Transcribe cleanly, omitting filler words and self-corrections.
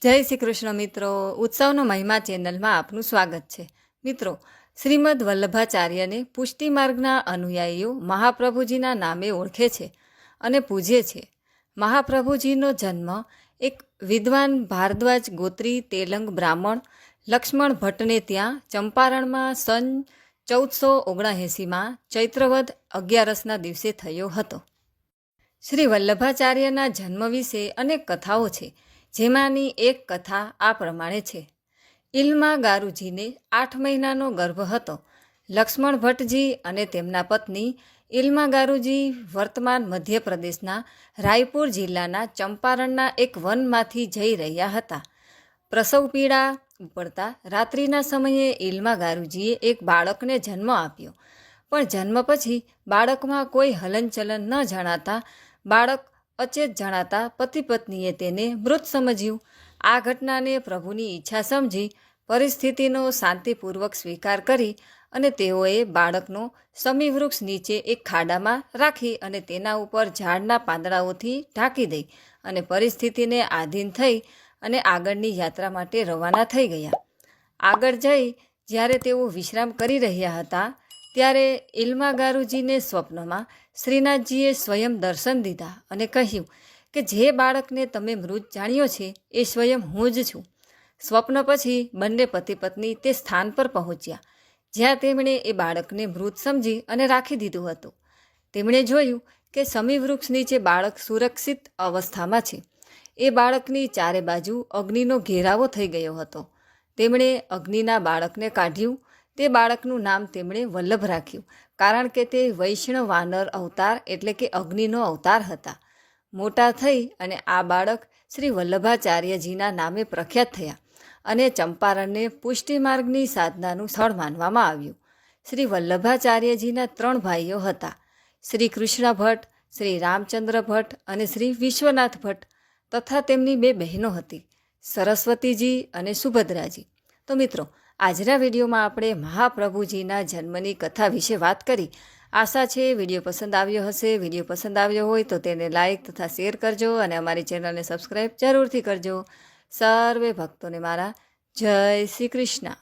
જય શ્રી કૃષ્ણ મિત્રો, ઉત્સવનો મહિમા ચેનલમાં આપનું સ્વાગત છે. મિત્રો, શ્રીમદ વલ્લભાચાર્યને પુષ્ટિ માર્ગના અનુયાયીઓ મહાપ્રભુજીના નામે ઓળખે છે અને પૂજે છે. મહાપ્રભુજીનો જન્મ એક વિદ્વાન ભારદ્વાજ ગોત્રી તેલંગ બ્રાહ્મણ લક્ષ્મણ ભટ્ટને ત્યાં ચંપારણમાં સન 1479માં ચૈત્રવદ 11ના દિવસે થયો હતો. શ્રી વલ્લભાચાર્યના જન્મ વિશે અનેક કથાઓ છે, જેમાંની એક કથા આ પ્રમાણે છે. ઇલ્મા ગારુજીને 8 મહિનાનો ગર્ભ હતો. લક્ષ્મણ ભટ્ટજી અને તેમના પત્ની ઇલ્મા ગારુજી વર્તમાન મધ્યપ્રદેશના રાયપુર જિલ્લાના ચંપારણના એક વનમાંથી જઈ રહ્યા હતા. પ્રસવ પીડા ઉપડતા રાત્રિના સમયે ઇલ્મા ગારુજીએ એક બાળકને જન્મ આપ્યો, પણ જન્મ પછી બાળકમાં કોઈ હલનચલન ન જણાતા બાળક અચેત જણાતા પતિ પત્નીએ તેને મૃત સમજ્યું. આ ઘટનાને પ્રભુની ઈચ્છા સમજી પરિસ્થિતિનો શાંતિપૂર્વક સ્વીકાર કરી અને તેઓએ બાળકનો સમી વૃક્ષ નીચે એક ખાડામાં રાખી અને તેના ઉપર ઝાડના પાંદડાઓથી ઢાંકી દઈ અને પરિસ્થિતિને આધીન થઈ અને આગળની યાત્રા માટે રવાના થઈ ગયા. આગળ જઈ જ્યારે તેઓ વિશ્રામ કરી રહ્યા હતા ત્યારે ઇલ્મા ગારુજીને સ્વપ્નમાં શ્રીનાથજીએ સ્વયં દર્શન દીધા અને કહ્યું કે જે બાળકને તમે મૃત જાણ્યો છે એ સ્વયં હું જ છું. સ્વપ્ન પછી બંને પતિ પત્ની તે સ્થાન પર પહોંચ્યા જ્યાં તેમણે એ બાળકને મૃત સમજી અને રાખી દીધું હતું. તેમણે જોયું કે સમી વૃક્ષ નીચે બાળક સુરક્ષિત અવસ્થામાં છે. એ બાળકની ચારે બાજુ અગ્નિનો ઘેરાવો થઈ ગયો હતો. તેમણે અગ્નિના બાળકને કાઢ્યું. તે બાળકનું નામ તેમણે વલ્લભ રાખ્યું, કારણ કે તે વૈષ્ણવ વાનર અવતાર એટલે કે અગ્નિનો અવતાર હતા. મોટા થઈ અને આ બાળક શ્રી વલ્લભાચાર્યજીના નામે પ્રખ્યાત થયા અને ચંપારણને પુષ્ટિ માર્ગની સાધનાનું સ્થળ માનવામાં આવ્યું. શ્રી વલ્લભાચાર્યજીના 3 ભાઈઓ હતા, શ્રી કૃષ્ણ ભટ્ટ, શ્રી રામચંદ્ર ભટ્ટ અને શ્રી વિશ્વનાથ ભટ્ટ, તથા તેમની 2 બહેનો હતી, સરસ્વતીજી અને સુભદ્રાજી. તો મિત્રો, આજના વિડીયોમાં આપણે મહાપ્રભુજીના જન્મની કથા વિશે વાત કરી. આશા છે વિડીયો પસંદ આવ્યો હશે. વિડીયો પસંદ આવ્યો હોય તો તેને લાઇક તથા શેર કરજો અને અમારી ચેનલને સબસ્ક્રાઈબ જરૂરથી કરજો. સર્વે ભક્તોને મારા જય શ્રી કૃષ્ણ.